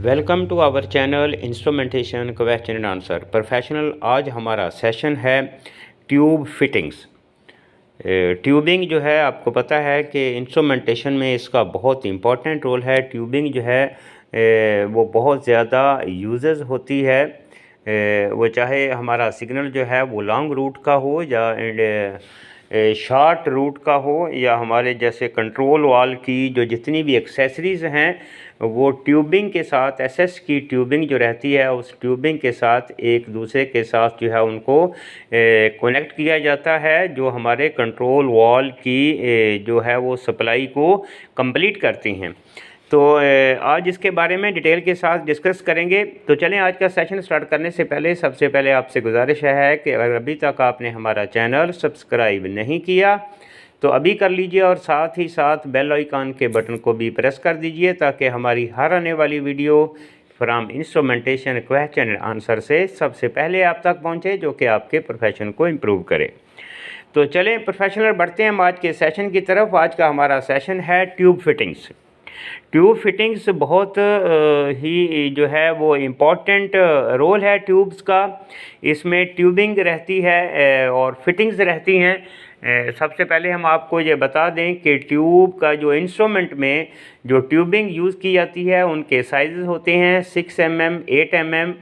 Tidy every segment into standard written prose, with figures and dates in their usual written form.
Welcome to our channel instrumentation question and answer professional. आज हमारा session है tube fittings. Tubing जो है आपको पता है कि इंस्ट्रूमेंटेशन में इसका बहुत इम्पोर्टेंट रोल है। ट्यूबिंग जो है वो बहुत ज़्यादा यूजेस होती है। वो चाहे हमारा सिग्नल जो है वो लॉन्ग रूट का हो या शॉर्ट रूट का हो, या हमारे जैसे कंट्रोल वाल की जो जितनी भी एक्सेसरीज़ हैं वो ट्यूबिंग के साथ, एसएस की ट्यूबिंग जो रहती है उस ट्यूबिंग के साथ एक दूसरे के साथ जो है उनको कनेक्ट किया जाता है, जो हमारे कंट्रोल वाल की जो है वो सप्लाई को कंप्लीट करती हैं। तो आज इसके बारे में डिटेल के साथ डिस्कस करेंगे। तो चलें आज का सेशन स्टार्ट करने से पहले सबसे पहले आपसे गुजारिश है कि अगर अभी तक आपने हमारा चैनल सब्सक्राइब नहीं किया तो अभी कर लीजिए, और साथ ही साथ बेल आइकन के बटन को भी प्रेस कर दीजिए ताकि हमारी हर आने वाली video from instrumentation question and answer से सबसे पहले आप तक पहुंचे, जो कि आपके प्रोफेशन को इम्प्रूव करे। तो चलें प्रोफेशनल बढ़ते हैं हम आज के सेशन की तरफ। आज का हमारा सेशन है ट्यूब फिटिंग्स। ट्यूब फिटिंग्स बहुत ही जो है वो इम्पॉर्टेंट रोल है ट्यूब्स का। इसमें ट्यूबिंग रहती है और फिटिंग्स रहती हैं। सबसे पहले हम आपको ये बता दें कि ट्यूब का जो इंस्ट्रूमेंट में जो ट्यूबिंग यूज़ की जाती है उनके साइज़ होते हैं 6 mm, 8 mm,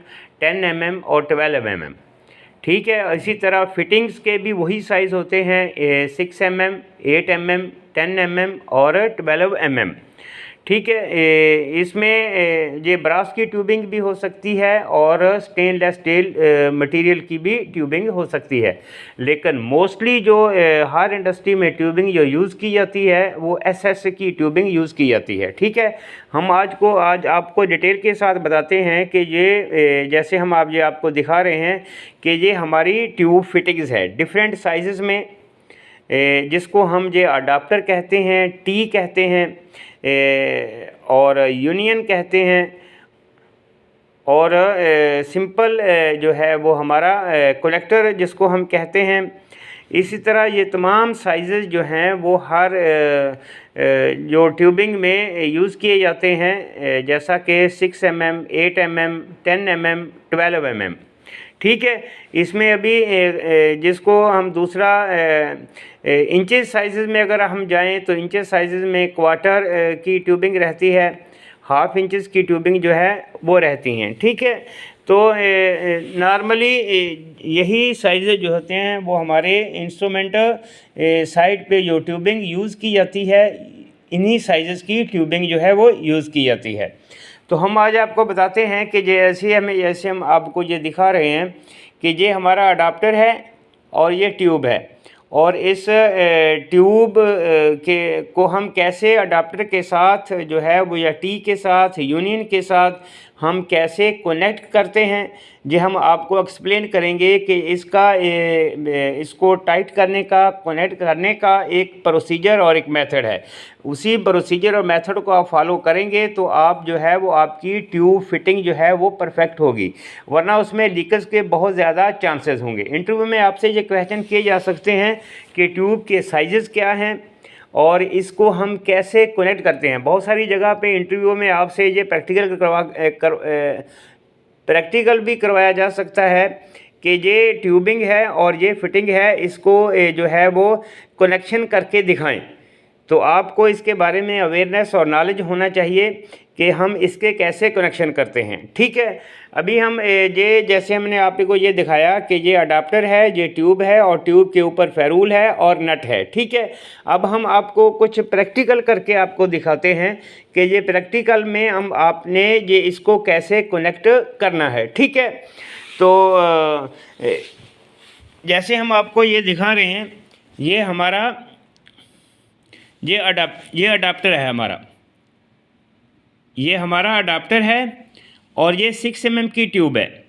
10 mm और 12 mm। ठीक है, इसी तरह फिटिंग्स के भी वही साइज़ होते हैं 6 mm, 8 mm, 10 mm और 12 mm। ठीक है, इसमें ये ब्रास की ट्यूबिंग भी हो सकती है और स्टेनलेस स्टील मटेरियल की भी ट्यूबिंग हो सकती है, लेकिन मोस्टली जो हर इंडस्ट्री में ट्यूबिंग जो यूज़ की जाती है वो एसएस की ट्यूबिंग यूज़ की जाती है। ठीक है, हम आज आपको डिटेल के साथ बताते हैं कि ये जैसे हम ये आपको दिखा रहे हैं कि ये हमारी ट्यूब फिटिंग्स है डिफरेंट साइज़ में, जिसको हम ये अडाप्टर कहते हैं, टी कहते हैं और यूनियन कहते हैं, और सिंपल जो है वो हमारा कलेक्टर जिसको हम कहते हैं। इसी तरह ये तमाम साइज़ जो हैं वो हर जो ट्यूबिंग में यूज़ किए जाते हैं, जैसा कि 6 mm, 8 mm, 10 mm, 12 mm। ठीक है, इसमें अभी जिसको हम दूसरा इंचेस साइज़ में अगर हम जाएं तो इंचेस साइज़ में क्वार्टर की ट्यूबिंग रहती है, हाफ इंचेस की ट्यूबिंग जो है वो रहती हैं। ठीक है, तो नॉर्मली यही साइज़ जो होते हैं वो हमारे इंस्ट्रूमेंट साइड पे जो ट्यूबिंग यूज़ की जाती है, इन्हीं साइज़ की ट्यूबिंग जो है वो यूज़ की जाती है। तो हम आज आपको बताते हैं कि जैसे हम आपको ये दिखा रहे हैं कि ये हमारा अडाप्टर है और ये ट्यूब है, और इस ट्यूब को हम कैसे अडाप्टर के साथ जो है वो या टी के साथ, यूनियन के साथ हम कैसे कनेक्ट करते हैं, ये हम आपको एक्सप्लेन करेंगे कि इसको टाइट करने का, कनेक्ट करने का एक प्रोसीजर और एक मेथड है। उसी प्रोसीजर और मेथड को आप फॉलो करेंगे तो आप जो है वो आपकी ट्यूब फिटिंग जो है वो परफेक्ट होगी, वरना उसमें लीकेज के बहुत ज़्यादा चांसेस होंगे। इंटरव्यू में आपसे ये क्वेश्चन किए जा सकते हैं कि ट्यूब के साइजेस क्या हैं और इसको हम कैसे कनेक्ट करते हैं। बहुत सारी जगह पे इंटरव्यू में आपसे ये प्रैक्टिकल भी करवाया जा सकता है कि ये ट्यूबिंग है और ये फिटिंग है, इसको जो है वो कनेक्शन करके दिखाएं। तो आपको इसके बारे में अवेयरनेस और नॉलेज होना चाहिए कि हम इसके कैसे कनेक्शन करते हैं। ठीक है, अभी हम ये जैसे हमने आपको ये दिखाया कि ये अडाप्टर है, ये ट्यूब है और ट्यूब के ऊपर फेरूल है और नट है। ठीक है, अब हम आपको कुछ प्रैक्टिकल करके आपको दिखाते हैं कि ये प्रैक्टिकल में हम आपने ये इसको कैसे कनेक्ट करना है। ठीक है, तो जैसे हम आपको ये दिखा रहे हैं, ये हमारा ये अडाप्टर है ये हमारा अडाप्टर है, और ये 6 mm की ट्यूब है,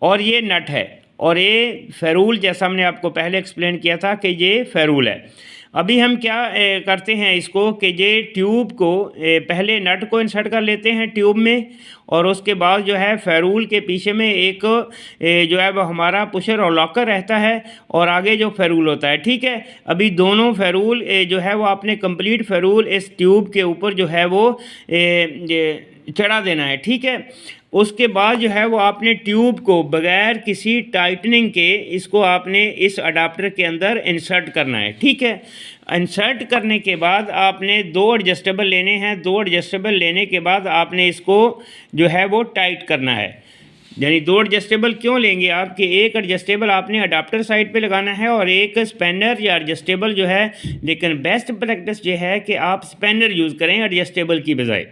और ये नट है, और ये फेरूल, जैसा हमने आपको पहले एक्सप्लेन किया था कि ये फेरूल है। अभी हम क्या करते हैं इसको कि ये ट्यूब को पहले नट को इंसर्ट कर लेते हैं ट्यूब में, और उसके बाद जो है फेरूल के पीछे में एक जो है वो हमारा पुशर और लॉकर रहता है और आगे जो फेरूल होता है। ठीक है, अभी दोनों फेरूल जो है वो आपने कंप्लीट फेरूल इस ट्यूब के ऊपर जो है वो चढ़ा देना है। ठीक है, उसके बाद जो है वो आपने ट्यूब को बगैर किसी टाइटनिंग के इसको आपने इस अडाप्टर के अंदर इंसर्ट करना है। ठीक है, इंसर्ट करने के बाद आपने 2 एडजस्टेबल लेने हैं। 2 एडजस्टेबल लेने के बाद आपने इसको जो है वो टाइट करना है। यानी 2 एडजस्टेबल क्यों लेंगे आप कि एक एडजस्टेबल आपने अडाप्टर साइड पे लगाना है और एक स्पैनर या एडजस्टेबल जो है, लेकिन बेस्ट प्रैक्टिस ये है कि आप स्पैनर यूज़ करें एडजस्टेबल की बजाय,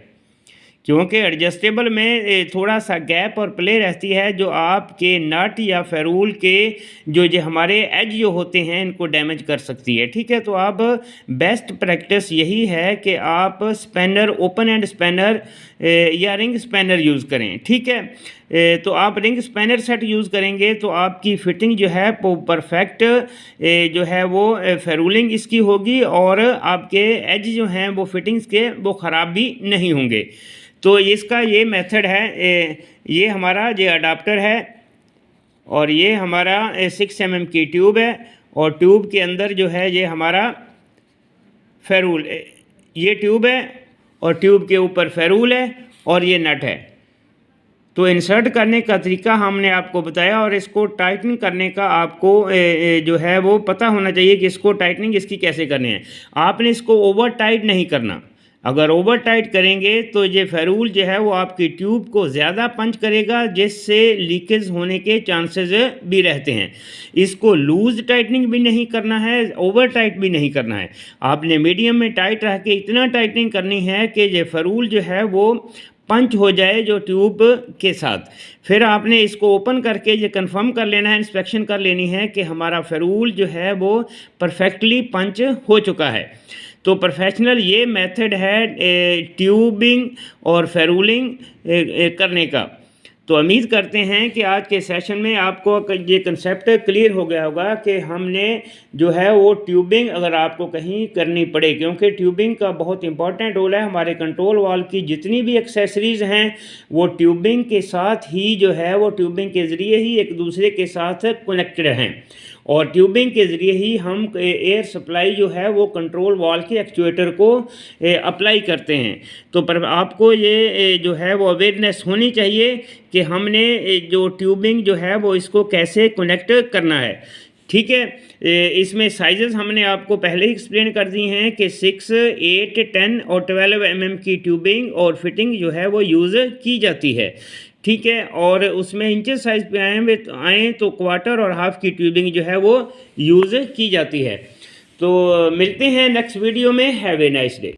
क्योंकि एडजस्टेबल में थोड़ा सा गैप और प्ले रहती है जो आपके नट या फेरूल के जो हमारे एज जो होते हैं इनको डैमेज कर सकती है। ठीक है, तो आप बेस्ट प्रैक्टिस यही है कि आप स्पैनर, ओपन एंड स्पैनर या रिंग स्पैनर यूज़ करें। ठीक है, तो आप रिंग स्पैनर सेट यूज़ करेंगे तो आपकी फ़िटिंग जो है वो परफेक्ट जो है वो फेरूलिंग इसकी होगी और आपके एज जो हैं वो फिटिंग्स के वो ख़राब भी नहीं होंगे। तो इसका ये मेथड है। ये हमारा ये अडाप्टर है और ये हमारा 6 mm की ट्यूब है और ट्यूब के अंदर जो है ये हमारा फेरूल, ये ट्यूब है और ट्यूब के ऊपर फेरूल है और ये नट है। तो इंसर्ट करने का तरीका हमने आपको बताया और इसको टाइटनिंग करने का आपको जो है वो पता होना चाहिए कि इसको टाइटनिंग इसकी कैसे करनी है। आपने इसको ओवर टाइट नहीं करना। अगर ओवर टाइट करेंगे तो ये फेरूल जो है वो आपकी ट्यूब को ज़्यादा पंच करेगा जिससे लीकेज होने के चांसेस भी रहते हैं। इसको लूज़ टाइटनिंग भी नहीं करना है, ओवर टाइट भी नहीं करना है। आपने मीडियम में टाइट रख के इतना टाइटनिंग करनी है कि ये फेरूल जो है वो पंच हो जाए जो ट्यूब के साथ। फिर आपने इसको ओपन करके ये कंफर्म कर लेना है, इंस्पेक्शन कर लेनी है कि हमारा फेरूल जो है वो परफेक्टली पंच हो चुका है। तो प्रोफेशनल ये मेथड है ट्यूबिंग और फेरूलिंग करने का। तो उम्मीद करते हैं कि आज के सेशन में आपको ये कंसेप्ट क्लियर हो गया होगा कि हमने जो है वो ट्यूबिंग अगर आपको कहीं करनी पड़े, क्योंकि ट्यूबिंग का बहुत इंपॉर्टेंट रोल है। हमारे कंट्रोल वाल्व की जितनी भी एक्सेसरीज़ हैं वो ट्यूबिंग के साथ ही जो है वो ट्यूबिंग के ज़रिए ही एक दूसरे के साथ कनेक्टेड हैं और ट्यूबिंग के ज़रिए ही हम एयर सप्लाई जो है वो कंट्रोल वाल्व के एक्चुएटर को अप्लाई करते हैं। तो पर आपको ये जो है वो अवेयरनेस होनी चाहिए कि हमने जो ट्यूबिंग जो है वो इसको कैसे कनेक्ट करना है। ठीक है, इसमें साइजेस हमने आपको पहले ही एक्सप्लेन कर दी हैं कि 6, 8, 10 और 12 mm की ट्यूबिंग और फिटिंग जो है वो यूज़ की जाती है। ठीक है, और उसमें इंचेस साइज पे आए तो क्वार्टर और हाफ की ट्यूबिंग जो है वो यूज़ की जाती है। तो मिलते हैं नेक्स्ट वीडियो में। Have a nice day.